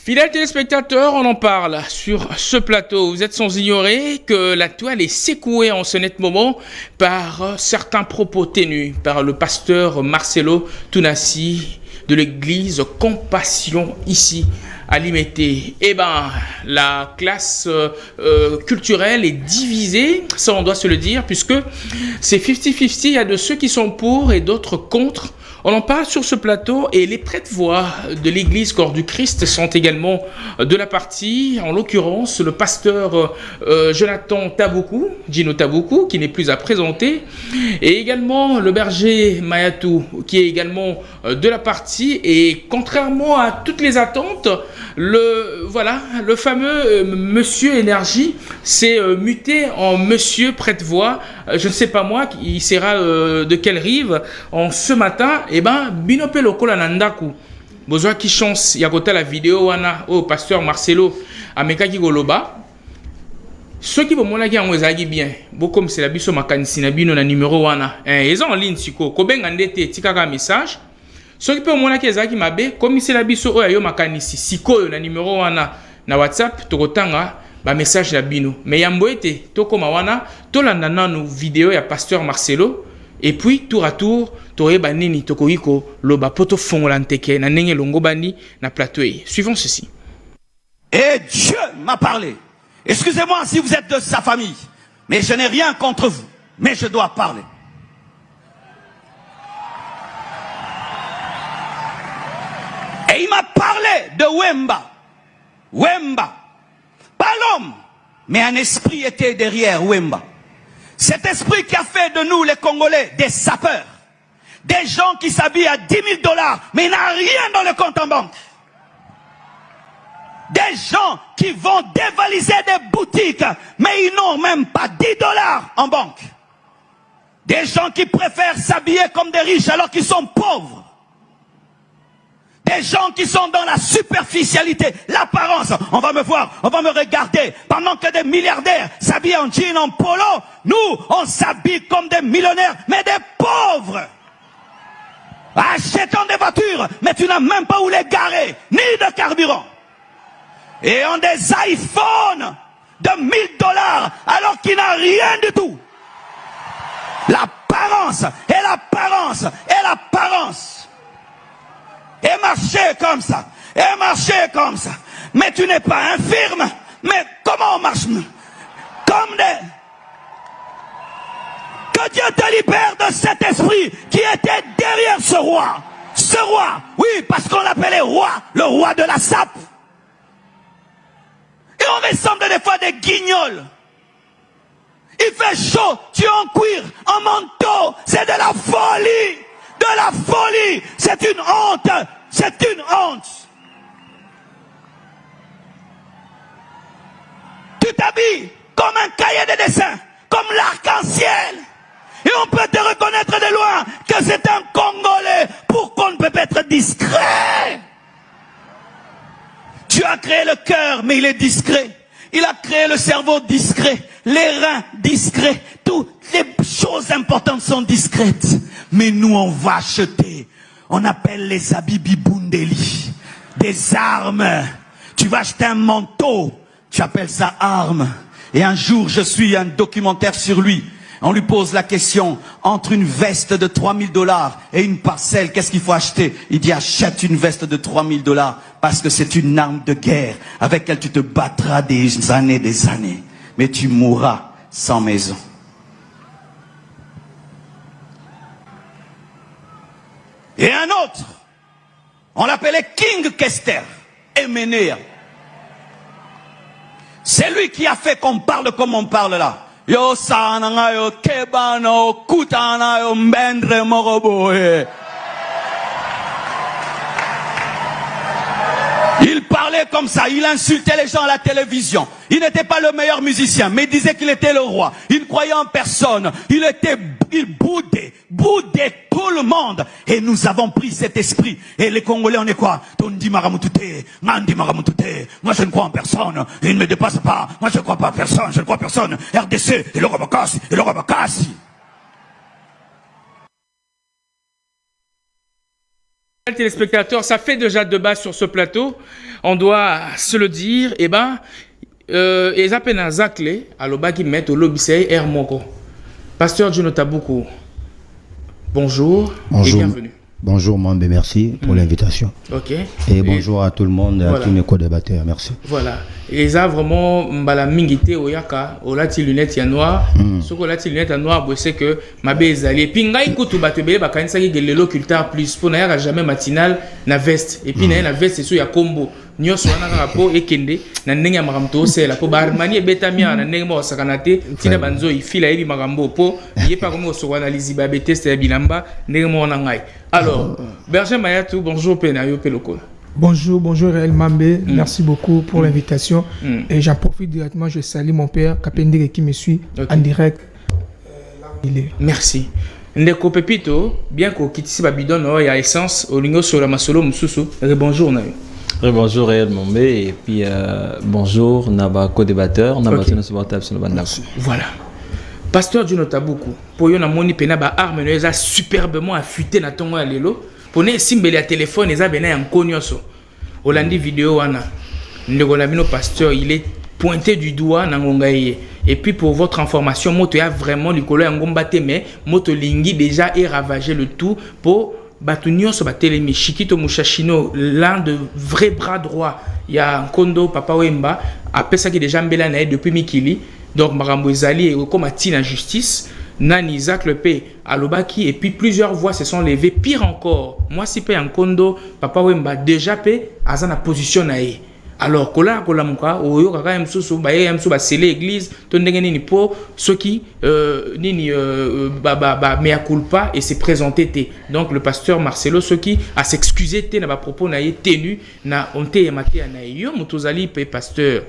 Fidèles téléspectateurs, on en parle sur ce plateau. Vous êtes sans ignorer que la toile est secouée en ce net moment par certains propos tenus par le pasteur Marcelo Tunassi de l'église Compassion ici à Limete. Eh ben, la classe culturelle est divisée, ça on doit se le dire, puisque c'est 50-50, il y a de ceux qui sont pour et d'autres contre. On en parle sur ce plateau et les prêtres-voix de l'église Corps du Christ sont également de la partie, en l'occurrence le pasteur Jonathan Taboukou, Gino Taboukou, qui n'est plus à présenter, et également le berger Mayatou, qui est également de la partie. Et contrairement à toutes les attentes, le fameux Monsieur Énergie s'est muté en Monsieur Prête-Voix. Je ne sais pas moi, il sera de quelle rive en ce matin. Eh ben, binope lokola nandaku. Bozwa ki chance ya kota la vidéo wana au pasteur Marcelo amekaki goloba. Ceux qui vont monaki yango ezaki bien. Bo comme c'est la biso makanisi na bino na numéro wana. Ils ont en ligne siko. Kobenga ndete tikaka message. Ceux qui peuvent monaki ezaki mabe comme c'est la biso oyo yo makanisi siko na numéro wana na WhatsApp tokotanga ba message na bino. Mais yambo ete tokoma wana tolanda nanu vidéo ya pasteur Marcelo. Et puis, tour à tour, toye banini tokoiko loba poto fongolanteke na nenge longo bani na plateau. Suivons ceci. Et Dieu m'a parlé. Excusez-moi si vous êtes de sa famille, mais je n'ai rien contre vous, mais je dois parler. Et il m'a parlé de Wemba. Wemba. Pas l'homme, mais un esprit était derrière Wemba. Cet esprit qui a fait de nous les Congolais des sapeurs, des gens qui s'habillent à 10 000 $, mais il n'a rien dans le compte en banque. Des gens qui vont dévaliser des boutiques, mais ils n'ont même pas 10 $ en banque. Des gens qui préfèrent s'habiller comme des riches alors qu'ils sont pauvres. Des gens qui sont dans la superficialité, l'apparence. On va me voir, on va me regarder. Pendant que des milliardaires s'habillent en jean, en polo, nous, on s'habille comme des millionnaires, mais des pauvres. Achetons des voitures, mais tu n'as même pas où les garer, ni de carburant. Et ont des iPhones de 1 000 $, alors qu'il n'a rien du tout. L'apparence, et l'apparence, et l'apparence. Et marcher comme ça, et marcher comme ça. Mais tu n'es pas infirme. Mais comment on marche? Comme des... Que Dieu te libère de cet esprit qui était derrière ce roi. Ce roi, oui, parce qu'on l'appelait roi, le roi de la sape. Et on ressemble des fois des guignols. Il fait chaud, tu es en cuir, en manteau, c'est de la folie. De la folie, c'est une honte, c'est une honte. Tu t'habilles comme un cahier de dessin, comme l'arc-en-ciel. Et on peut te reconnaître de loin que c'est un Congolais. Pourquoi on ne peut pas être discret? Tu as créé le cœur, mais il est discret. Il a créé le cerveau discret, les reins discrets, toutes les choses importantes sont discrètes. Mais nous, on va acheter, on appelle les habits Bibundeli, des armes. Tu vas acheter un manteau, tu appelles ça arme. Et un jour, je suis un documentaire sur lui. On lui pose la question, entre une veste de 3 000 $ et une parcelle, qu'est-ce qu'il faut acheter? Il dit, achète une veste de 3 000 $, parce que c'est une arme de guerre, avec laquelle tu te battras des années, mais tu mourras sans maison. Et un autre, on l'appelait King Kester, Emenea. C'est lui qui a fait qu'on parle comme on parle là. Yo sananga yo kebana yo kutana yo mbendre moroboe. Il parlait comme ça, il insultait les gens à la télévision. Il n'était pas le meilleur musicien, mais il disait qu'il était le roi. Il ne croyait en personne. Il boudait tout le monde. Et nous avons pris cet esprit. Et les Congolais, on est quoi? Tondi Maramutute, Mandi Maramutute. Moi, je ne crois en personne. Il ne me dépasse pas. Moi, je ne crois pas en personne. Je ne crois en personne. RDC, et le Rabakassi, et le Rabakassi. Téléspectateurs, ça fait déjà débat sur ce plateau. On doit se le dire. Eh ben, ils appellent un Zakle, à l'obagi met au lobby Air Moko. Pasteur Juno Tabuku, bonjour et bienvenue. Bonjour Mambe, merci pour l'invitation. Ok. Et bonjour à tout le monde, à tous les co-débatteurs, merci. Voilà. Et ça vraiment, mbala mingité oyaka, olati lunettes ya noir. Ce qu'on lati lunettes ya noir, c'est que ma bezali. Et puis ngai kutu batebele bakanisa ki gelelo culture plus pour n'ayaka jamais matinal na veste. Et puis na veste c'est sur ya combo. Nyonso wana kaka po ekende na ndenge ya makambo tosela po barmani ebetamia na ndenge mo sakanate tina banzo ifila ebi makambo po yepa komo sokwana liziba beteste ya bilamba ndenge mo na ngai. Alors, Berger Mayatou, bonjour Penayo Peloko. Bonjour Réal Mambe, merci beaucoup pour l'invitation. Et j'en profite directement, je salue mon père Kapendere qui me suit en direct. Là où il est. Merci. Ndeko Pepito, bien qu'on quitte ici Babidon, il y a essence, au lingo sur la masolo mususu. Bonjour Nayo. Bonjour Réal Mambe et puis bonjour Naba co-débatteur, Naba supportable sur le banc. Voilà. Pasteur Juno Tabuku, pour yon amoni pena ba arme no eza superbement affûté na tongo ya lelo. Pone simbeli ya téléphone eza bena ya nkonyoso. Olandi vidéo wana. Ndeko na bino pasteur, il est pointé du doigt na ngonga ye. Et puis pour votre information, moto ya vraiment likolo ya ngomba te mais moto lingi déjà est ravagé le tout pour batu nyonso batelemi Shikito Mushashino, l'un de vrais bras droits. Il y a Nkondo Papa Wemba apesa ki déjà mbela na depuis Mikili. Donc Marambo Ezali est comme à Tina Justice, Nani Isaac le P Alobaki, et puis plusieurs voix se sont levées. Pire encore, moi si P Nkondo Papa Wemba déjà P Azana position nae. Alors kola muka oyo kaka msusu ba ye msusu ba sele église to ndenge nini po ceux qui nini mea culpa et s'est présenté té. Donc le pasteur Marcelo ceux qui a s'excuser té na ba propos na ye tenu na onte yamate na yo mutozali pe pasteur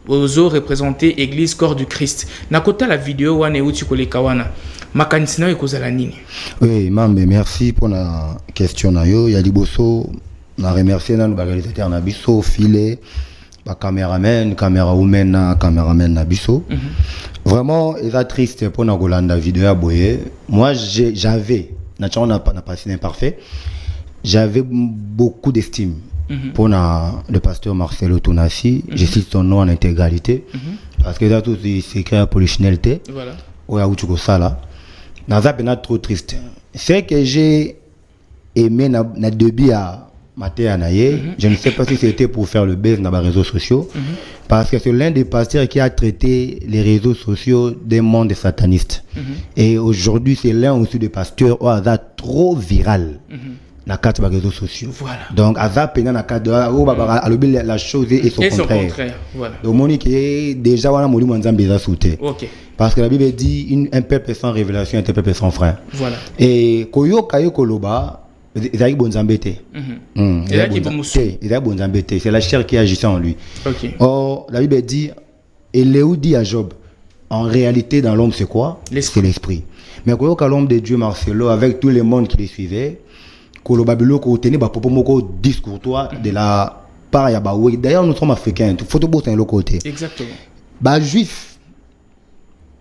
Ozo représenté Église Corps du Christ. Nakota la vidéo wane uti kolekawana. Makanisina ekozala nini? Oui, Mambe, merci pour la question na yo. Ya liboso na remercier na ba réalisateur na biso filé ba caméraman na biso. Vraiment, il est triste pour na golanda vidéo ya boye. Moi j'avais naturellement n'a pas passé imparfait. J'avais beaucoup d'estime. Pour le pasteur Marcelo Tunasi, je cite son nom en intégralité, parce que là tout c'est écrit pour l'originalité. Voilà. Ouais, où tu vois ça là. Naza pena trop triste. C'est que j'ai aimé na début à Maté Anaye. Je ne sais pas si c'était pour faire le buzz dans les réseaux sociaux, parce que c'est l'un des pasteurs qui a traité les réseaux sociaux des mondes satanistes. Et aujourd'hui c'est l'un aussi des pasteurs où ça trop viral. Na carte des réseaux sociaux. Voilà. Donc Azap pena na carte la chose et son contraire. Voilà. Donc Monique est déjà wana moli mwanzambe za sauté. OK. Parce que la Bible dit un peuple sans révélation est un peuple sans frère. Voilà. Et koyoka yokoloba ezaki bonzambete. Ezaki bonzambete, c'est la chair qui agissait en lui. OK. Or la Bible dit et Léo dit à Job en réalité dans l'homme c'est quoi? C'est l'esprit. Mais koyoka l'homme de Dieu Marcelo avec tout le monde qui le suivait Kolobabilo ko tenir ba popo moko discours toi de la part ya ba oui d'ailleurs nous sommes africains faut tout c'est un côté exactement ba juif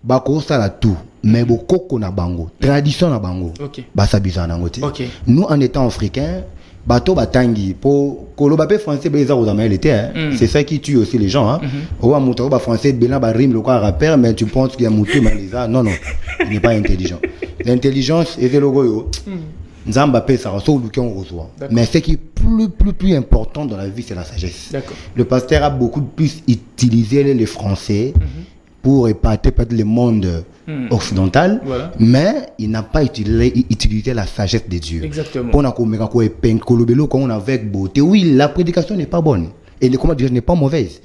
ba ko sala tout mais beaucoup ko na bango tradition na bango ba sabisa na ngote nous en étant africains bato batangi pour kolobabé français ba ezaro zamel était c'est ça qui tue aussi les gens hein wa moto ba français bena ba rime le quoi rappeur mais tu penses qu'il y a mutu malisa non il n'est pas intelligent l'intelligence est le logo Nzamba paie ça reçoit ou qu'on reçoit. Mais ce qui est plus important dans la vie, c'est la sagesse. Le pasteur a beaucoup plus utilisé les Français pour épater peut-être le monde occidental, mais il n'a pas utilisé la sagesse de Dieu. Exactement. On a comme avec beauté. Oui, la prédication n'est pas bonne. Et le comment dire n'est pas mauvaise.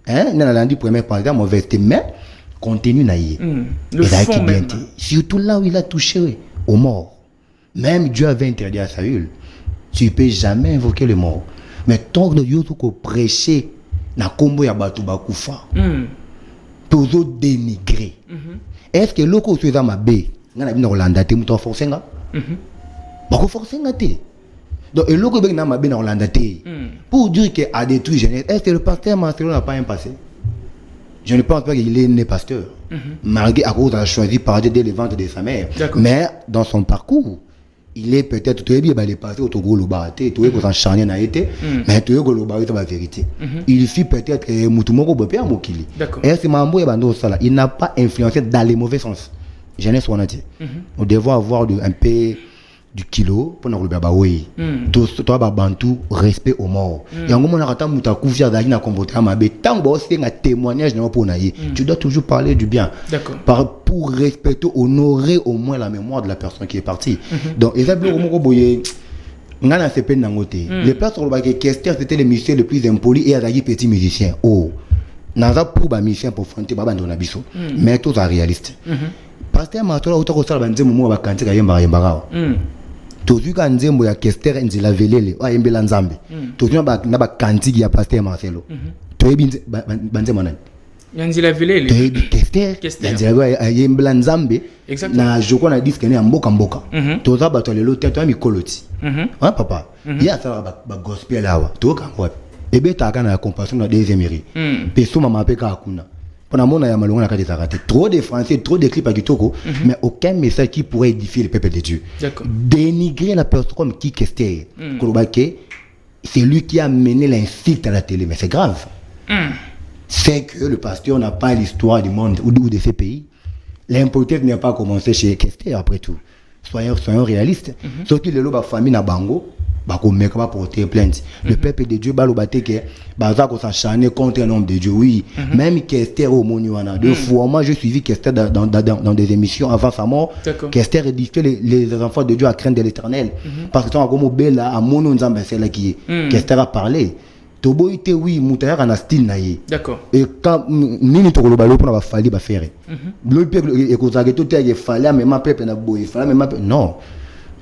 Hein? N'a dit première partie mauvaise, mais continue naïe. Le fond même. Surtout là où il a touché aux morts. Même Dieu avait interdit à Saül, tu ne peux jamais invoquer le mort. Mais tant que Dieu a prêché, na kombo ya batu bakufa. Toujours dénigré. Est-ce que l'oko soit dans ma baie, ngana bina Hollanda te muto forcer nga? Bako forcer nga te. Donc et l'oko bina ma baie na Hollanda te. Pour dire que a détruit jeunesse, est-ce que le pasteur Marcelo n'a pas un passé? Je ne pense pas qu'il est né pasteur. Malgré à cause a choisi par Dieu dès le ventre de sa mère. Mais dans son parcours, il est peut-être tout bien les passé au Togo le baraté tout est s'encharner na été mais tout est le baraté la vérité il fit peut-être mutumoko bopé à mokili et c'est mambo ya bando ça là il n'a pas influencé dans les mauvais sens jeunesse on a dit on devrait avoir un peu du kilo pour nous le oui tout toi bantu respect aux morts et en gros on a attend muta kufia dali na comportement mabe tant bo c'est un témoignage na pour naïe tu dois toujours parler du bien pour respecter honorer au moins la mémoire de la personne qui est partie donc exemple au moko boye ngana se peine nangote les personnes sur le Kester c'était le musicien le plus impoli et azaki petit musicien oh naza pour ba musicien pour fronter ba bando na biso mais tout ça réaliste pasteur matola utako sala banzemo mo ba kantika yemba yemba tozu ka nzembo ya Kester nzila velele wa yembela nzambe tozu na ba kantiki ya pasteur Marcelo toyebi banzema nani ya nzila velele toyebi Kester nzila yembela nzambe na joko na disque ne mboka mboka toza bato lelo teto ya mikoloti ha papa ya sala ba gospel awa toka ngwa ebeta kana ya compassion na deuxième mairie peso mama peka akuna pendant mon aya malonga na kati zakate trop de français trop de clips à kitoko mais aucun message qui pourrait édifier le peuple de Dieu dénigrer la personne comme qui Kester kolobake c'est lui qui a mené l'insulte à la télé mais c'est grave c'est que le pasteur n'a pas l'histoire du monde ou de ces pays l'importance n'a pas commencé chez Kester après tout soyons réalistes sauf que le famille na bango bakomeka ba porter plainte le peuple de Dieu balobate que baza ko s'acharner contre un homme de Dieu oui même Kester au moniwana deux fois moi j'ai suivi Kester dans des émissions avant sa mort Kester édifiait les enfants de Dieu à craindre de l'Éternel parce que tant comme bella à mono nzambe c'est là qui Kester a parlé toboite oui mutaya na style naie d'accord et quand nini to kolobalo pour na ba fali ba faire le peuple et ko zageto te ye fali même peuple na boy fali même non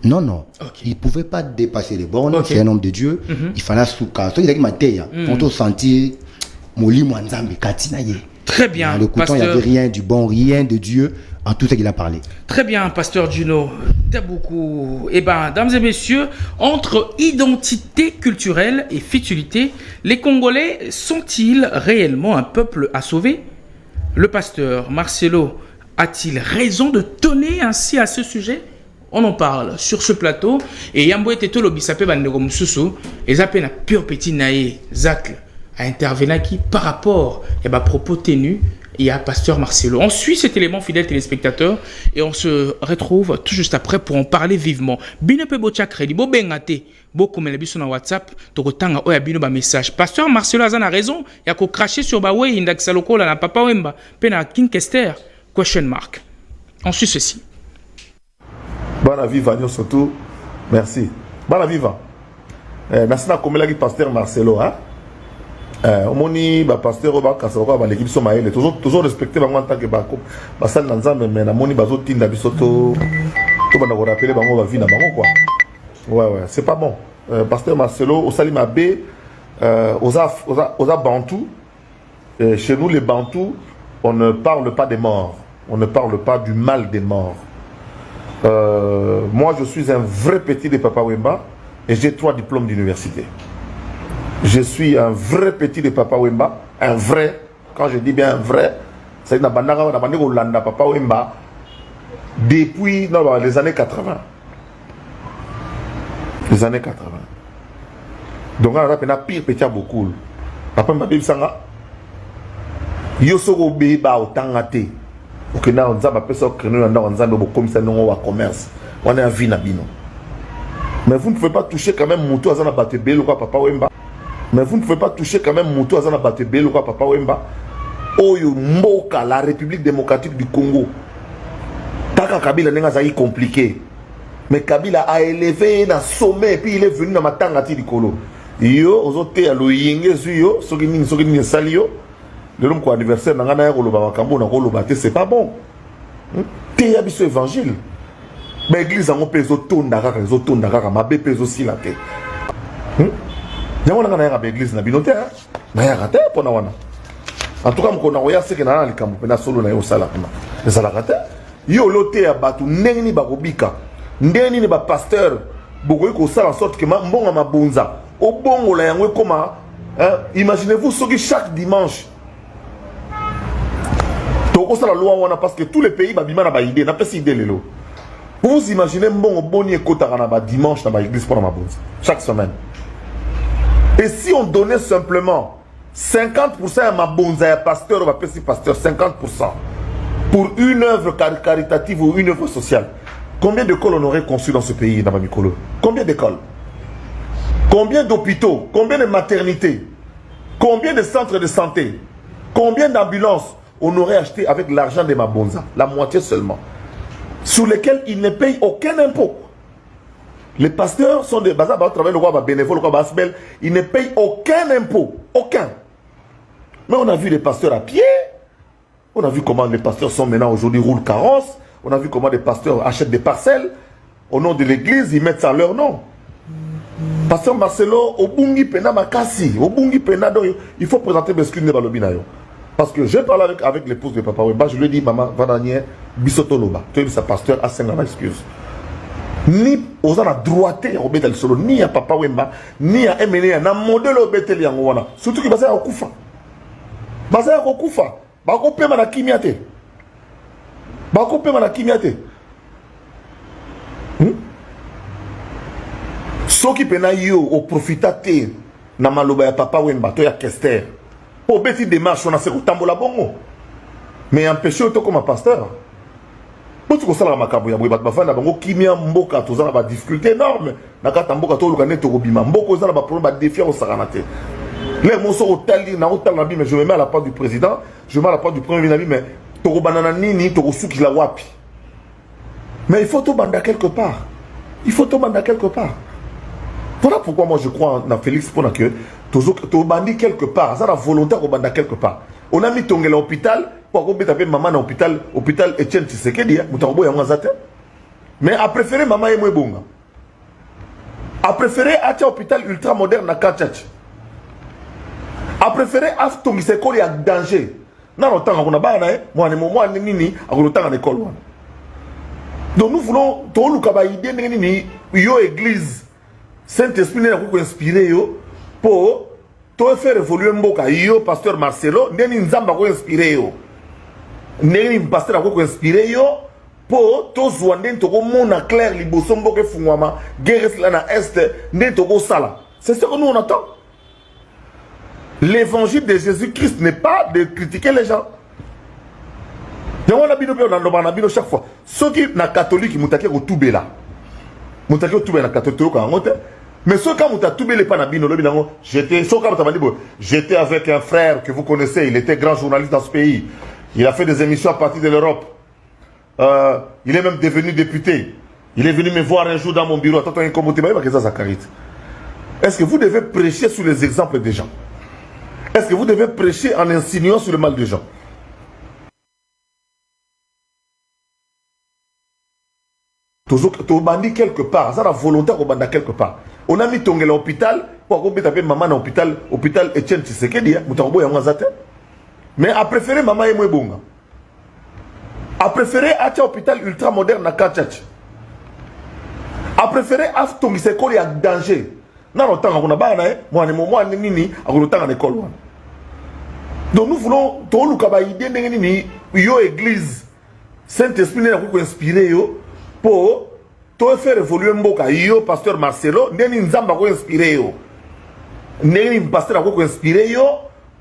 non il ne pouvait pas dépasser les bornes c'est un homme de Dieu il fallait souka so il a mateya on te sentir moli mwanzambe katina ye très bien le couteau il y avait rien du bon rien de Dieu en tout ce qu'il a parlé très bien pasteur Juno t'as beaucoup eh ben dames et messieurs entre identité culturelle et futilité les Congolais sont-ils réellement un peuple à sauver le pasteur Marcelo a-t-il raison de tonner ainsi à ce sujet? On en parle sur ce plateau et Yambo était tout l'obisapé bandego mususu et zappé na pure petit naïe Zach a intervenu qui par rapport à propos tenus il y a pasteur Marcelo. On suit cet élément fidèle téléspectateur et on se retrouve tout juste après pour en parler vivement. Bino pe bocha crédit bo bengate beaucoup mais biso na WhatsApp to kotanga oya bino ba message. Pasteur Marcelo a raison, il y a ko cracher sur ba way indaxa lokola na papa wemba pe na King Kester question mark. On suit ceci. Bana viva surtout merci bana viva merci na komela ki pasteur Marcelo hein omoni ba pasteur ba kasoko ba l'équipe so maele toujours respecter bango en tant que ba sal na nzambe mais na moni bazo tinda biso to bana ko rappeler bango ba vie na bango quoi ouais c'est pas bon pasteur Marcelo au sali mabe aux Bantou chez nous les Bantous on ne parle pas des morts on ne parle pas du mal des morts. Moi je suis un vrai petit de Papa Wemba et j'ai 3 diplômes d'université. Je suis un vrai petit de Papa Wemba, un vrai, quand je dis bien un vrai, c'est une Landa Papa Wemba depuis les années 80. Les années 80. Donc on a pire petit à beaucoup. Papa Wemba Bibsanga, Yosoro Beba au Tangate. Ok, na on zaba personne que nous on zaba comme ça nous on commerce on est en vie na bino mais vous ne pouvez pas toucher quand même moto azana batebe le papa Wemba mais vous ne pouvez pas toucher quand même moto azana batebe le papa Wemba oyo mboka la République démocratique du Congo taka Kabila nenga zaï compliqué mais Kabila a élevé na sommet et puis il est venu na matanga ti dikolo yo ozote ya loyenge zuyo soki nini salio le nom quoi anniversaire nangana ya koloba makambo na koloba te c'est pas bon te ya biso évangile mais église en peso tonda kaka mabe peso sila te yango nangana ya ba église na binote na ya rate pona wana en tout cas mko na oya seke na likambo pena solo na yo sala kuna sala rate yo lote ya batu ndeni bakobika ndeni ni ba pasteur bokoyi ko sala en sorte que mbonga mabonza obongola yango koma imaginez-vous ce que chaque dimanche la loi parce que tous les pays babima na ba idée na pesi idée lelo Vous imaginez bon boni ekotarana dimanche dans l'église pour ma bonne chaque semaine. Et si on donnait simplement 50% à ma bonza pasteur, on va passer pasteur 50% pour une œuvre caritative ou une œuvre sociale. Combien d'écoles on aurait conçues dans ce pays, dans Mikolo? Combien d'écoles? Combien d'hôpitaux? Combien de maternités? Combien de centres de santé? Combien d'ambulances on aurait acheté avec l'argent de Mabonza? La moitié seulement. Sur lesquels ils ne payent aucun impôt. Les pasteurs sont des bazars, travaillent le roi bénévole, le roi Basbel, ils ne payent aucun impôt. Aucun. Mais on a vu les pasteurs à pied. On a vu comment les pasteurs sont maintenant aujourd'hui roulent carrosse. On a vu comment les pasteurs achètent des parcelles. Au nom de l'église, ils mettent ça à leur nom. Pasteur Marcelo, Obungi Pena Makasi, Obungi Pena, il faut présenter mes screens de Balobinayo. Parce que j'ai parlé avec l'épouse de Papa Wemba, je lui ai dit, maman, Vadanier, Bisoto Loba, tu es sa pasteur à 5 ans, excuse. Ni aux gens à droiter au Betel Solo, ni à Papa Wemba, ni à MNE, na modèle au Betel Yangowana. Surtout qu'il va à Okufa. Baza à Okufa. Bako Pema na Kimiate. Bako Pema na Kimiate. Ceux qui pena yo au profitate na maloba ya Papa Wemba, to ya Kester. Pour bêti démarche, on a fait tambola bongo. Mais empêcher autant comme un pasteur. Pour tout ça, la macabre, il y a des gens qui ont des difficultés énormes. Dans le Mboka, tout le monde est au bima. Mboka, a des problèmes de défi au Saranate. Les mots sont au tali, mais je me mets à la part du président, je me mets à la part du premier ministre, mais Toro Banana Nini, Toro Souki la Wapi. Mais il faut tout banda quelque part. Il faut tout banda quelque part. Voilà pourquoi moi je crois en Félix pour que tu bandis quelque part, ça la volonté de banda quelque part. On a mis ton à l'hôpital pour qu'on mette maman à l'hôpital, hôpital Etienne Tshisekedi, mais a préféré maman et moi bonga. A préféré acheter hôpital ultra moderne à Kachach. A préféré acheter ton Tshisekedi à danger. Non, autant qu'on a bana, moi ni nini, à autant en école. Donc nous voulons tout le cabaïdé nini, yo église. Saint-Esprit n'a pas inspiré pour faire évoluer Mboka. Yo, pasteur Marcelo, n'a pas inspiré. N'a pasteur n'a inspiré pour tout zoander, tout le monde a clair, les bossons Mboka Fungwama, guerre na Est, n'a pas sala. C'est ce que nous on attend. L'évangile de Jésus-Christ n'est pas de critiquer les gens. On a bien chaque fois. Ceux qui sont catholiques, ils ont été au Toubela. Ils ont été au Toubela, catholique. Mais ce quand tu as tout les panabino, j'étais avec un frère que vous connaissez, il était grand journaliste dans ce pays. Il a fait des émissions à partir de l'Europe. Il est même devenu député. Il est venu me voir un jour dans mon bureau. Est-ce que vous devez prêcher sur les exemples des gens? Est-ce que vous devez prêcher en insinuant sur le mal des gens? Tu bandis quelque part, ça la volonté de banda quelque part. On a mis ton à l'hôpital pour qu'on mette maman à l'hôpital, hôpital Etienne Tshisekedi, mais a préféré maman et moi bonga. A préféré acheter hôpital ultra moderne à Kachach. A préféré acheter ton Tshisekedi à danger. Non, autant qu'on a bana, moi ni nini, à autant en école. Donc nous voulons tout le cabaïdé nini, yo église. Saint-Esprit n'a pas inspiré pour tout faire évoluer Mboka. Yo, pasteur Marcelo, n'a pas inspiré. N'a pasteur n'a pas inspiré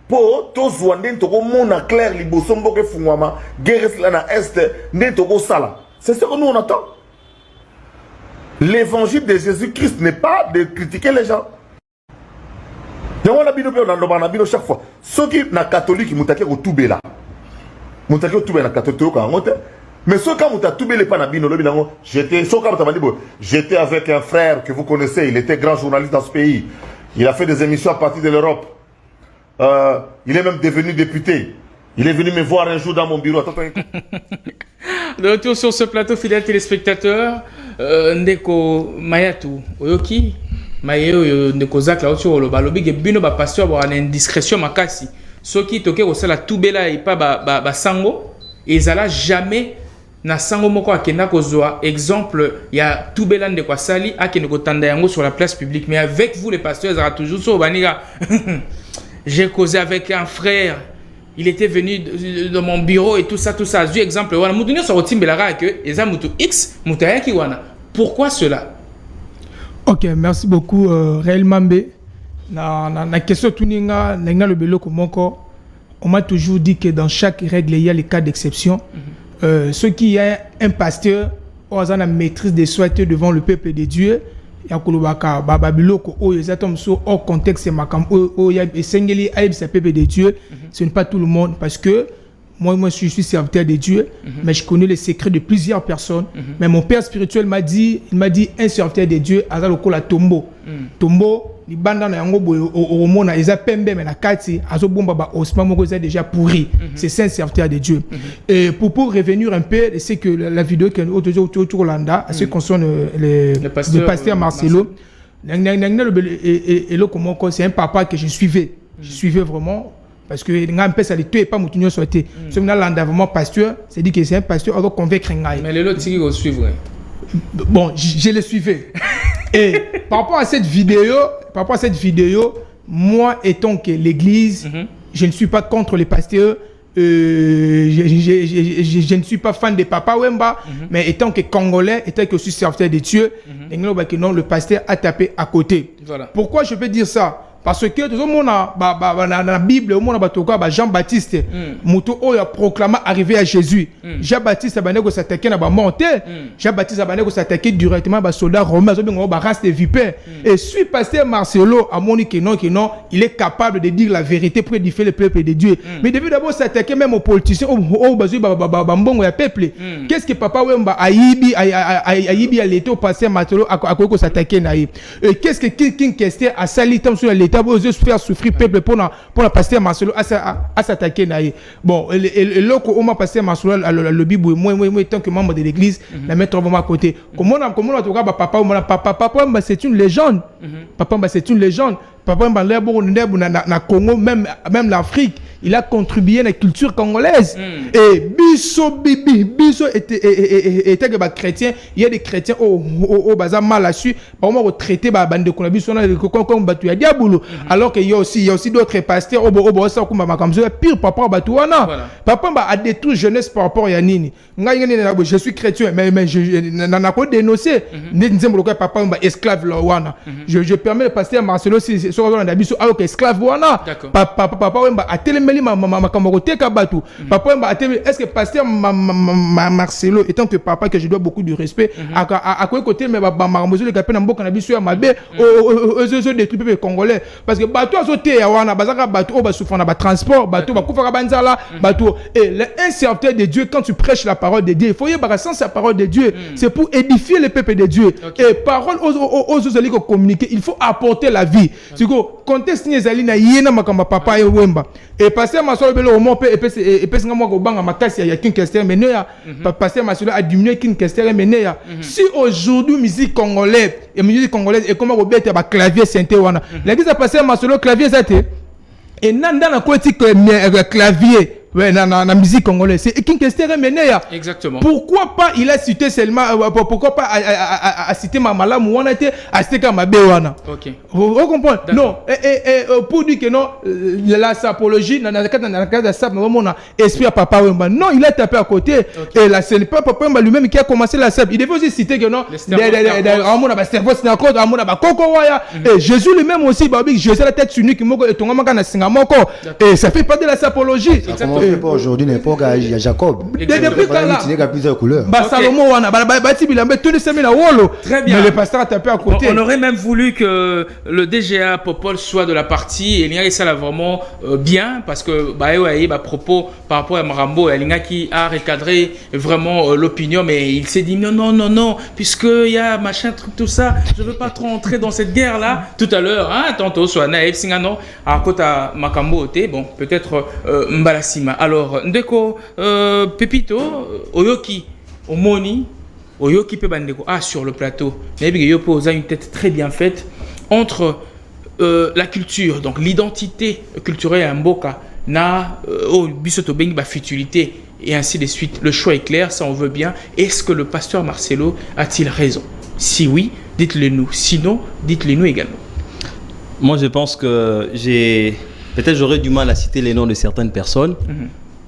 pour tout zoander, tout le monde a clair, les bossons Mboka Fungwama, guerre na Est, n'a pas sala. C'est ce que nous on attend. L'évangile de Jésus-Christ n'est pas de critiquer les gens. On a bien chaque fois. Ceux qui sont catholiques, ils ont été au Toubela. Ils ont été au Toubela, catholique. Mais ceux qui ont été tout les panabino, j'étais avec un frère que vous connaissez, il était grand journaliste dans ce pays. Il a fait des émissions à partir de l'Europe. Il est même devenu député. Il est venu me voir un jour dans mon bureau. De retour sur ce plateau, fidèles téléspectateurs, Ndeko Mayatou, Oyoki, Mayo, Ndeko Zak, là, sur le balobi, et bino ba pasteur avoir une indiscrétion makasi. Ceux qui toquent au sala Toubela et pas ba sango, et ça jamais na sango moko akenda kozwa exemple ya Toubela Ndeko Sali akenda kotanda yango sur la place publique. Mais avec vous les pasteurs, ça toujours so baniga. J'ai causé avec un frère. il était venu dans mon bureau et tout ça. Du exemple, voilà, Moutounio sur Rotim Belara que Eza Moutou X, Moutayaki Wana. Pourquoi cela? Ok, merci beaucoup, Réel Mambé. La question Tuninga, le Belo Komoko, on m'a toujours dit que dans chaque règle, il y a les cas d'exception. Ce qui est un pasteur, on a la maîtrise des souhaits devant le peuple de Dieu. Yakulubaka babiloko o ezatom so hors contexte makam o ya esengeli aib sa peuple de Dieu. Ce n'est pas tout le monde parce que moi je suis serviteur de Dieu, mais je connais les secrets de plusieurs personnes. Mais mon père spirituel m'a dit un serviteur de Dieu azaloko la tombo. Tombo li banda na yango au mona eza pembe mais na kati azobomba ba osma moko eza déjà pourri. C'est un serviteur de Dieu. Et pour revenir un peu, c'est que la vidéo que autour Landa à ce qui concerne le pasteur Marcelo, c'est un papa que je suivais. Je suivais vraiment parce que ça ne pas Moutounio souhaité. Ce que Landa vraiment pasteur, c'est dit que c'est un pasteur à convaincre. Mais les autres qui vous suivent. Bon, je le suivais. Et par rapport à cette vidéo, moi étant que l'église, je ne suis pas contre les pasteurs, je ne suis pas fan de Papa Wemba, mais étant que Congolais, étant que je suis serviteur de Dieu, le pasteur a tapé à côté. Voilà. Pourquoi je peux dire ça? Parce que tout le monde dans la Bible, au monde Jean-Baptiste, Moutou a proclamé arriver à Jésus. Jean-Baptiste a s'attaqué à la montée. Jean-Baptiste a s'attaqué directement à soldats romains, à race de vipères. Et suis pasteur Marcelo a montré que non, il est capable de dire la vérité pour édifier le peuple de Dieu. Mais il devait d'abord s'attaquer même aux politiciens, au peuple. Qu'est-ce que Papa Wemba Aïbi a l'état au pasteur Marcelo à quoi s'attaquer naïf? Qu'est-ce que King Kester a sali sur l'État pour faire souffrir peuple pour la pasteur Marcelo à s'attaquer naïf? Bon, et là on m'a pasteur Marcelo le Bible moi tant que membre de l'église la mettre vraiment à côté. Comment on a papa c'est une légende. Papa c'est une légende. Papa na Congo même l'Afrique, il a contribué à la culture congolaise. Et biso était que chrétien, il y a des chrétiens au bazar mal à su, par moment traité ba bande ko na biso na comme batu ya diabolo, alors qu'il y a aussi d'autres pasteurs au ça comme ça pire papa batu wana. Papa a détruit jeunesse par rapport à nini. Je suis chrétien mais je n'a pas dénoncé nzembo ko papa esclave la wana. Je permets le pasteur Marcelo si so na biso alors que esclave wana. Papa a télémeli ma kamorote ka batu. Papa est-ce que pasteur Marcelo étant que papa que je dois beaucoup de respect à côté mais marambozo le capé na mboka na biso ya mabe aux des trucs congolais parce que bateau azoté ya wana bazaka bateau ba souffrant na ba transport bateau ba kufa banzala bateau et un serviteur de Dieu quand tu prêches la parole de Dieu il faut y avoir sens la parole de Dieu c'est pour édifier le peuple de Dieu et parole aux allez communiquer il faut apporter la vie c'est que contexte ni ezali na yena makamba papa et Wemba et pasteur Marcelo belo au mon père et pèse nga moi ko banga makasi ya King Kester mais ya pasteur Marcelo a diminué King Kester mais ya si aujourd'hui musique congolaise et comment on bête ba clavier synthé wana l'église a passé Marcelo clavier zate et nanda na kweti clavier ouais na musique congolaise c'est King Kester Meneya. Exactement. Pourquoi pas il a cité seulement pourquoi pas a cité Mamala Mouana était a cité Kamabe wana. OK. Vous comprenez? Non et pour dire que non la sapologie dans le cadre de ça vraiment on a esprit à Papa Wemba. Non, il a tapé à côté et là c'est pas Papa Wemba lui-même qui a commencé la sap. Il devait aussi citer que non on a ba cerveau c'est encore on a ba koko waya et Jésus lui-même aussi babi Jésus la tête unique moko et tonga maka na singa moko et ça fait pas de la sapologie. Pas aujourd'hui n'importe il y a Jacob. Depuis quand là il y a plusieurs couleurs. Salomon wana bati bilambe tous les semaines à wolo. Très bien. Mais le pasteur a tapé à côté. On aurait même voulu que le DGA Popol soit de la partie et il y a ça là vraiment bien parce que propos par rapport à Marambo et Linga qui a recadré vraiment l'opinion mais il s'est dit non puisque il y a machin truc tout ça je veux pas trop entrer dans cette guerre là tout à l'heure tantôt soit Naïf Singano à côté à Makambo bon peut-être Mbalasima. Alors, ndeko Pepito, Oyoki, Omoni, Oyoki Pebandeko, sur le plateau. Mais Yopo a une tête très bien faite entre la culture, donc l'identité culturelle à Mboka, na Bisoto Bengi ba futilité et ainsi de suite. Le choix est clair, ça on veut bien. Est-ce que le pasteur Marcelo a-t-il raison? Si oui, dites-le nous. Sinon, dites-le nous également. Moi, je pense que Peut-être j'aurais du mal à citer les noms de certaines personnes.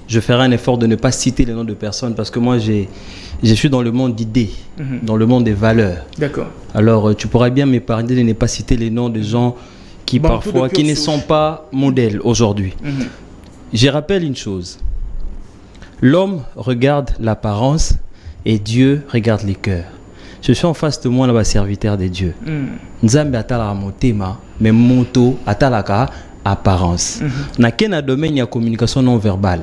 Je ferai un effort de ne pas citer les noms de personnes parce que moi, je suis dans le monde d'idées, dans le monde des valeurs. D'accord. Alors, tu pourrais bien m'épargner de ne pas citer les noms de gens qui parfois, qui ne sont pas modèles aujourd'hui. Je rappelle une chose. L'homme regarde l'apparence et Dieu regarde les cœurs. Je suis en face de moi là-bas, serviteur de Dieu. Nzambe atala motema, mais moto atalaka apparence. Na kena domaine ya communication non verbale.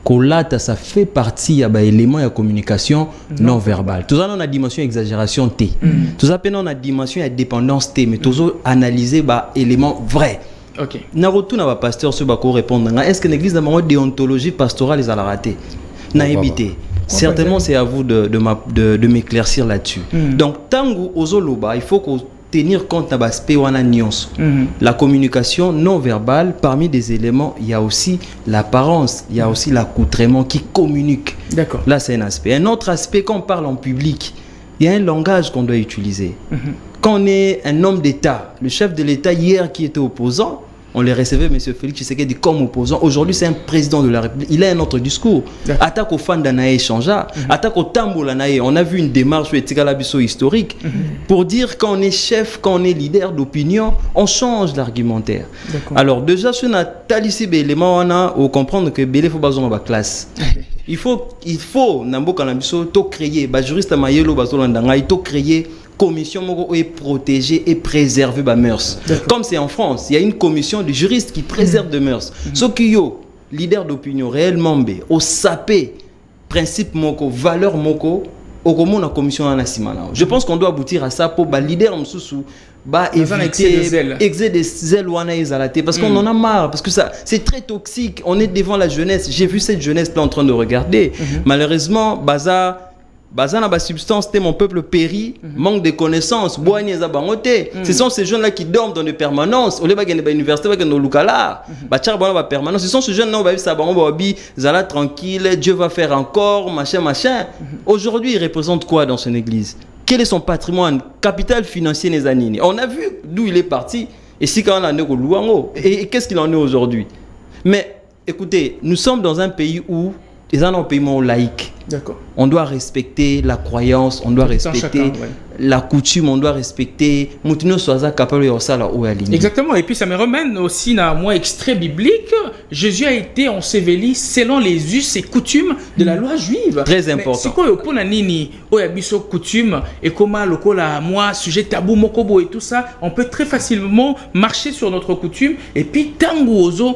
Kolata, ça fait partie ya ba élément ya communication non verbale. Tout ça on a dimension exagération T. Tout ça on a dimension ya dépendance T, mais tout ça analyser ba élément vrai. OK. Na retour na ba pasteur ce ba ko répondre. Est-ce que l'église dans ma déontologie pastorale les a la raté? Na évité. Certainement, c'est à vous de m'éclaircir là-dessus. Donc, tango ozoloba, il faut tenir compte de l'aspect ou la nuance. La communication non verbale, parmi des éléments, il y a aussi l'apparence, il y a aussi l'accoutrement qui communique. D'accord. Là, c'est un aspect. Un autre aspect, quand on parle en public, il y a un langage qu'on doit utiliser. Quand on est un homme d'État, le chef de l'État hier qui était opposant, on les recevait, M. Félix Tshisekedi, comme opposant. Aujourd'hui, c'est un président de la République. Il a un autre discours. Attaque aux fans d'Anaï Chanja, attaque au tambour d'Anaï. On a vu une démarche historique pour dire quand on est chef, quand on est leader d'opinion, on change l'argumentaire. Alors, déjà, sur la talisi élément, on a au comprendre que Bélé faut besoin de classe. Il faut, Nambo Kanabiso, to créer, juriste Mayelo, Bazolandanga, il faut créer commission est protégée et préserver les mœurs. Comme c'est en France, il y a une commission de juristes qui préserve les mœurs. Ce qui est leader d'opinion réellement au sapé principe moko valeur moko au comment la commission en asimana. Je pense qu'on doit aboutir à ça pour les leader msusu éviter excès de zèle ou parce qu'on en a marre, parce que ça c'est très toxique. On est devant la jeunesse. J'ai vu cette jeunesse là en train de regarder. Malheureusement, Bazana ba substance, mon peuple périt, manque de connaissances, ce sont ces jeunes-là qui dorment dans des permanences. Au lieu de l'université, ce sont ces jeunes-là, tranquille, Dieu va faire encore, machin. Aujourd'hui, il représente quoi dans son église? Quel est son patrimoine? Capital financier Nezanini. On a vu d'où il est parti. Et si quand on a et qu'est-ce qu'il en est aujourd'hui? Mais écoutez, nous sommes dans un pays où ils ont un pays laïque. D'accord. On doit respecter la croyance, on doit respecter la coutume, on doit respecter. Exactement. Et puis ça me ramène aussi à un extrait biblique. Jésus a été enseveli selon les us et coutumes de la loi juive. Très important. C'est quoi pour nini oyabiso coutume et comment le la moi sujet tabou mokobo et tout ça, on peut très facilement marcher sur notre coutume et puis tango ozo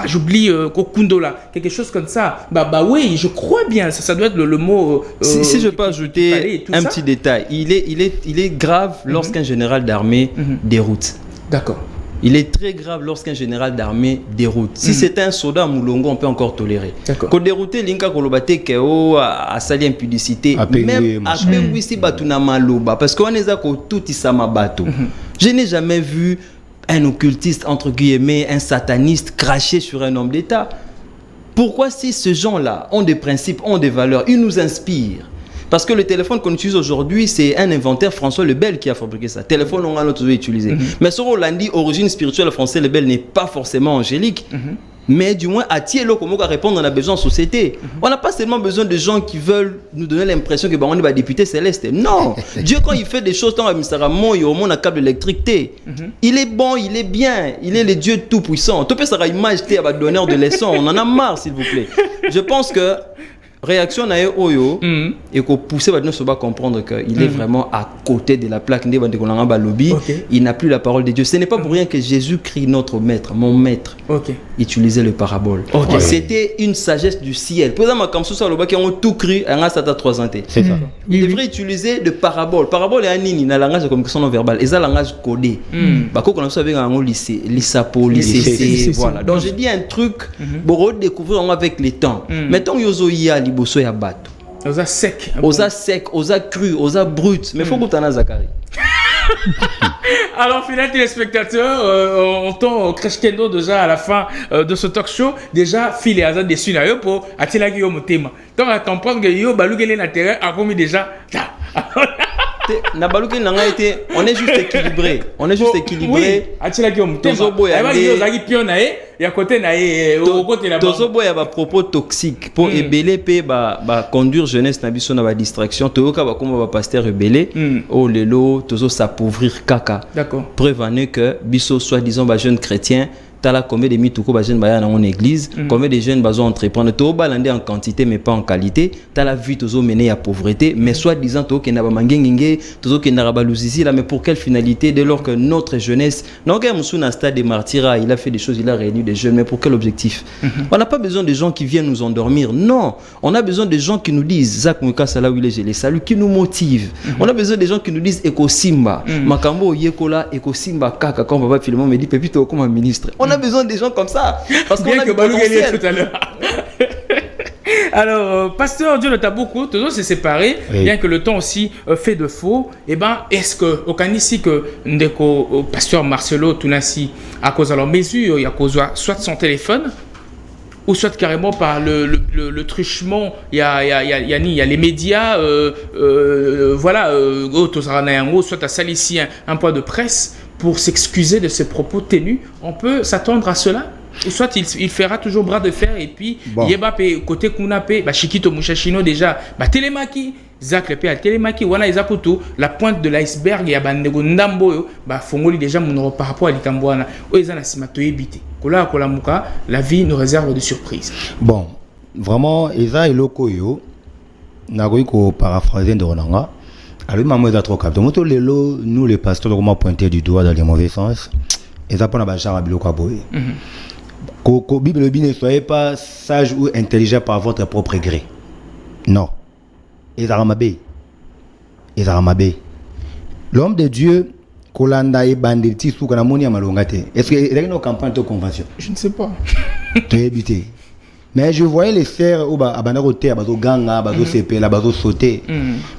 j'oublie kokundola quelque chose comme ça. Bah oui, je crois bien, ça doit être le mot. Si je peux ajouter un petit détail, il est grave lorsqu'un général d'armée déroute. D'accord. Il est très grave lorsqu'un général d'armée déroute. Si c'est un soldat moulongo, on peut encore tolérer. Quand dérouter l'inka kolobate keo a sali impudicité, même après oui si batuna maloba parce qu'on est à tout isama bato. Je n'ai jamais vu un occultiste entre guillemets, un sataniste cracher sur un homme d'État. Pourquoi si ces gens-là ont des principes, ont des valeurs, ils nous inspirent? Parce que le téléphone qu'on utilise aujourd'hui, c'est un inventaire François Lebel qui a fabriqué ça. Téléphone, on a l'autre utilisé. Mais sur Hollandi, origine spirituelle François Lebel n'est pas forcément angélique. Mais du moins, à Thielo, comment répondre à la besoin en société. On n'a pas seulement besoin de gens qui veulent nous donner l'impression que on est député céleste. Non. Dieu, quand il fait des choses, tant il y a au monde un câble électrique. Il est bon, il est bien. Il est le Dieu tout-puissant. Tout peut ça image à donneur de leçons. On en a marre, s'il vous plaît. Je pense que réaction à Oyo et qu'on poussait maintenant à comprendre qu'il est vraiment à côté de la plaque. Il n'a plus la parole de Dieu. Ce n'est pas pour rien que Jésus-Christ, notre maître, mon maître, utilisait le parabole. C'était une sagesse du ciel. Pour exemple, comme ça, qui ont tout cru à 3 ans. C'est ça. Il devrait utiliser de parabole. Parabole est un nini, un langage de communication non verbale. Et un langage codé. Bako qu'on a avec un lycée, l'ISAPO, lycée, voilà. Donc j'ai dit un truc pour redécouvrir avec les temps. Mettons yozo ya liboso ya bato. Osa sec, osa cru, osa brut. Mais faut que tu en aies Zachary. Alors, final téléspectateurs, on entend crescendo déjà à la fin de ce talk show. Déjà, filé à dessus là pour attirer la guillaume au thème. Donc, à comprendre que yo balugele na terrain a commis déjà. On est juste équilibré. On est juste équilibré. Tozobo ya ba propos toxiques pour ébeler pe ba conduire jeunesse na biso na ba distraction. Toyoka ba comme ba pasteur rebellé au lelo tozo s'appauvrir kaka. D'accord. Preuve en est que biso soi-disant ba jeunes chrétiens Tala combien de mituko ba jeunes baya na mon église, combien de jeunes bazo entreprendre to balande en quantité mais pas en qualité, tala vie tozo mener à pauvreté, mais soit disant to ke na ba mangengenge, tozo ke na ba luzizi là, mais pour quelle finalité dès lors que notre jeunesse, donc Moussou stade de martyra, il a fait des choses, il a réuni des jeunes, mais pour quel objectif? On n'a pas besoin de gens qui viennent nous endormir, non, on a besoin de gens qui nous disent Zach Mouka là où il est, je les salue, qui nous motivent. On a besoin de gens qui nous disent Eko Simba, Makambo Yekola, Eko Simba Kaka, comme Papa Philemon me dit Pépito comme un ministre. On a besoin des gens comme ça parce qu'on a du potentiel. Tout à l'heure. Alors, pasteur Dieu t'a beaucoup, toujours s'est séparé, bien que le temps aussi fait de faux. Et ben, est-ce que au Canisi que ndeko pasteur Marcelo Tunasi à cause de leur mesure, il y a cause soit de son téléphone ou soit carrément par le truchement, il y a les médias, voilà, soit à Salissi un point de presse pour s'excuser de ses propos tenus. On peut s'attendre à cela? Ou soit il fera toujours bras de fer et puis Yeba côté Kunape, Chikito Mushashino déjà, Télémaki, Zach Lepe à Télémaki, Wana Izakuto, la pointe de l'iceberg, il y a Bandego Ndambo, Fongoli déjà mon par rapport à l'Ikambouana, Oezana Simato Ebite. Kola Kolamuka, la vie nous réserve des surprises. Bon, vraiment, Eza et Lokoyo, Nagoy ko paraphraser de Ronanga. Alors, maman est trop capté. Nous, les pasteurs, comment pointer du doigt dans les mauvais sens. Et ça, pour la bachar à Bilokaboy. Qu'au Bible, ne soyez pas sage ou intelligent par votre propre gré. Non. Et ça ramabé. Et ça ramabé. L'homme de Dieu, Kolanda et Banditi, sous Kanamoni à Malongate. Est-ce qu'il y a une campagne de convention? Je ne sais pas. Tu es évité. Mais je voyais les serres au Abanarote, à Bazo Ganga, à Bazo Sepe, à Bazo Sauté.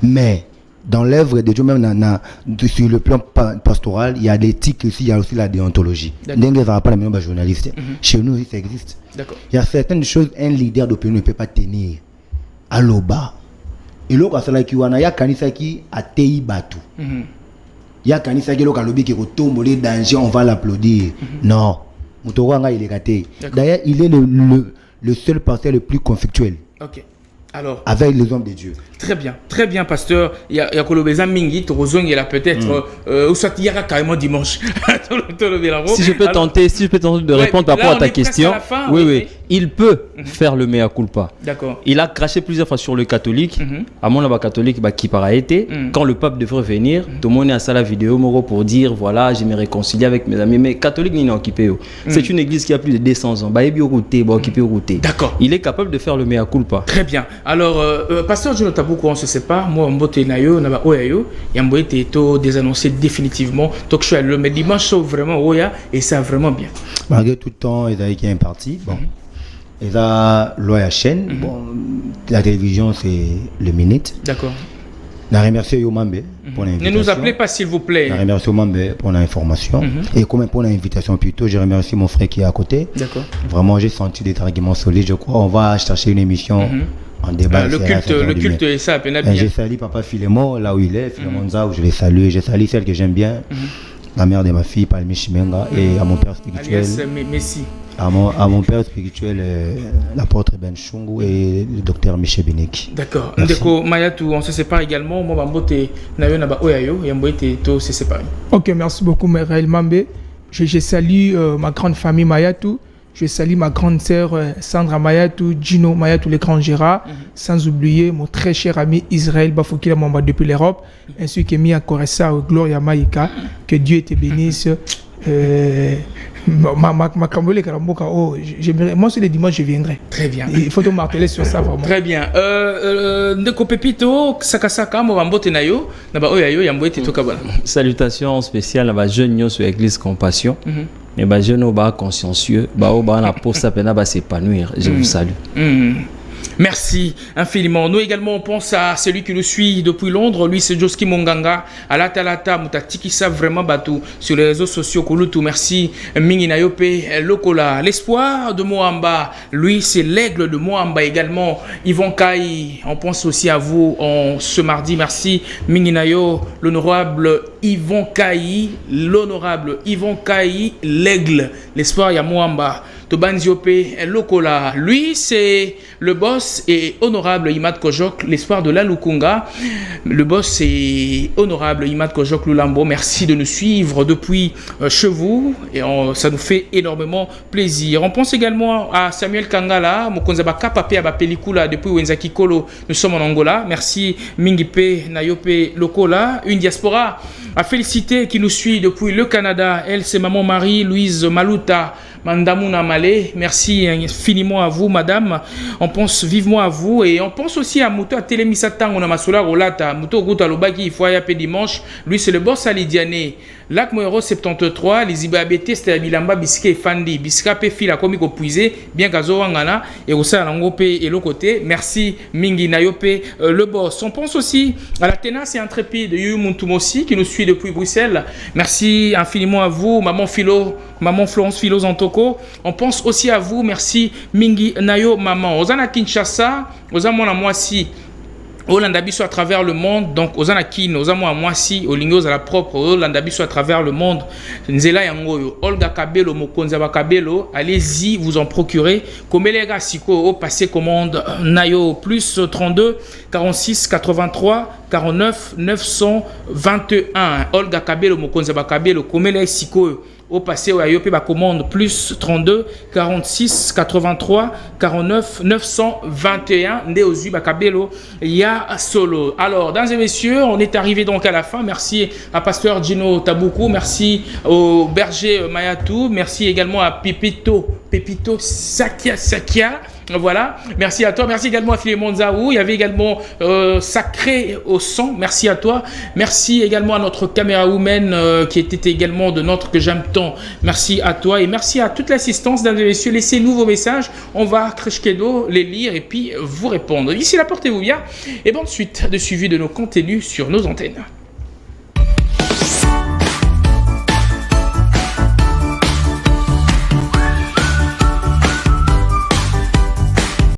Mais dans l'œuvre de Dieu, même sur le plan pastoral, il y a l'éthique aussi, il y a aussi la déontologie. N'est-ce pas la même journaliste? Chez nous, ça existe. Il y a certaines choses, un leader d'opinion ne peut pas tenir. À l'oba. Et l'autre, c'est qu'il y a Kanisa qui a tei batu. Il y a Kanisa qui a lobby qui tombe les dangers, on va l'applaudir. Non. Moutouanga, il est gâté. D'ailleurs, il est le seul pasteur le plus conflictuel. Ok. Alors, avec les hommes de Dieu. Très bien, pasteur. Il y a Kolobeza Mingi, Torozong, il y a peut-être, ou soit il y aura carrément dimanche. Si je peux tenter de répondre par rapport à ta question. Oui. Il peut faire le mea culpa. D'accord. Il a craché plusieurs fois sur le catholique. À mon avis, catholique, qui para été. Quand le pape devrait venir, tout le monde est à la vidéo pour dire voilà, je me réconcilie avec mes amis. Mais catholique, il n'est occupé. C'est une église qui a plus de 200 ans. D'accord. Il est capable de faire le mea culpa. Très bien. Alors, pasteur Jonathan Tabouko, on ne se sépare. Moi, Mbote Nayo, Naba Oyayo, Yamboé Teto désannoncé définitivement. Donc, je suis allé le dimanche, sauf vraiment Oya, et ça vraiment bien. Malgré tout le temps, il y a qui est imparti. Bon. Et là, la chaîne, bon, la télévision, c'est le minute. D'accord. Je remercie Yomambe pour l'invitation. Ne nous appelez pas, s'il vous plaît. Je remercie Yomambe pour l'information. Et comme pour l'invitation plutôt, je remercie mon frère qui est à côté. D'accord. Vraiment, j'ai senti des arguments solides. Je crois on va chercher une émission en débat. Le culte est ça, bien. Je salue Papa Philemon, là où il est, Philemon Zao, je les salue. Je salue celle que j'aime bien, la mère de ma fille, Palmi Chimenga, et à mon père spirituel. Messi. À mon père spirituel, l'apôtre Ben Chungu et le docteur Michel Beneki. D'accord. Ndeko Mayatou, on se sépare également. Moi, Bambote Nayo Naba Oyayo, Yamboete To se sépare. Ok, merci beaucoup, Meraël Mambe. Je salue ma grande famille Mayatou. Je salue ma grande sœur Sandra Mayatou, Gino Mayatou, les grands Gérard, sans oublier mon très cher ami Israël Bafokila Mamba depuis l'Europe, ainsi que Mia Koressa, Gloria Maïka. Que Dieu te bénisse. Moi, c'est le dimanche, je viendrai. Très bien. Il faut te marteler sur ça vraiment. Très bien. Ndeko Pepito, Sakasaka, Mobambote Nayo, Naba Oyayo, Yamboete Tokabana. Salutations spéciales à la jeune sur l'église Compassion. Et jeune au consciencieux, au la pour ça s'épanouir. Je vous salue. Merci infiniment. Nous également, on pense à celui qui nous suit depuis Londres. Lui, c'est Joski Monganga. Alata, Mutatiki, ça vraiment bateau sur les réseaux sociaux. Kolutu, merci. Mingi Nayope, Lokola. L'espoir de Moamba. Lui, c'est l'aigle de Moamba également. Yvon Kai, on pense aussi à vous ce mardi. Merci. Mingi Nayo, l'honorable Yvon Kai, l'aigle. L'espoir, il y a Moamba. Tobanziope, Lokola. Lui, c'est le boss et honorable Imad Kojok, l'espoir de la Lukunga. Le boss est honorable Imad Kojok Lulambo. Merci de nous suivre depuis chez vous et ça nous fait énormément plaisir. On pense également à Samuel Kangala, Mokonzabaka Pape Aba Pelikula depuis Wenzaki Kolo. Nous sommes en Angola. Merci Mingipe Nayope Lokola. Une diaspora à féliciter qui nous suit depuis le Canada. Elle, c'est maman Marie-Louise Maluta. Mandamuna Malé, merci infiniment à vous, madame. On pense vivement à vous et on pense aussi à Mouto à Télémisatang, on a Massoula Rolata, Mouto Gouta Lobaki, il faut y appeler dimanche. Lui, c'est le boss à Lidiane. Lac Moero 73, les Ibabete, c'était Bilamba, Bisque et Fandi, Bisca Péfi, la comique au puisé, bien qu'Azo Wangana, et au sein Langope et l'autre côté. Merci Mingi Nayope, le boss. On pense aussi à la tenace et intrépide de Yu Muntumosi qui nous suit depuis Bruxelles. Merci infiniment à vous, maman Florence Philo Zantoko. On pense aussi à vous, merci Mingi Nayo maman. Ozana Kinshasa, Ozamona Moisi. Olandabiso à travers le monde, donc Ozanakin, Ozamo Moisi, Olingos à la propre, Olandabiso à travers le monde, Nzela Yangoyo, Olga Kabelo, Mokonzaba Kabelo, allez-y, vous en procurez. Komelega Siko, au passé commande Nayo, plus 32 46 83 49 921. Olga Kabelo, Mokonzaba Kabelo, Komelega Siko, au passé au Ayope ba commande plus 32 46 83 49 921 Ndeozu Bakabelo Ya Solo. Alors, dames et messieurs, on est arrivé donc à la fin. Merci à Pasteur Gino Taboukou, merci au berger Mayatou, merci également à Pepito Sakia. Voilà, merci à toi, merci également à Philémon Zaou, il y avait également Sacré au son, merci à toi, merci également à notre caméra woman qui était également de notre que j'aime tant, merci à toi et merci à toute l'assistance, mesdames et messieurs, laissez-nous vos messages, on va Kreshkedo les lire et puis vous répondre. D'ici là, portez-vous bien et bonne suite de suivi de nos contenus sur nos antennes.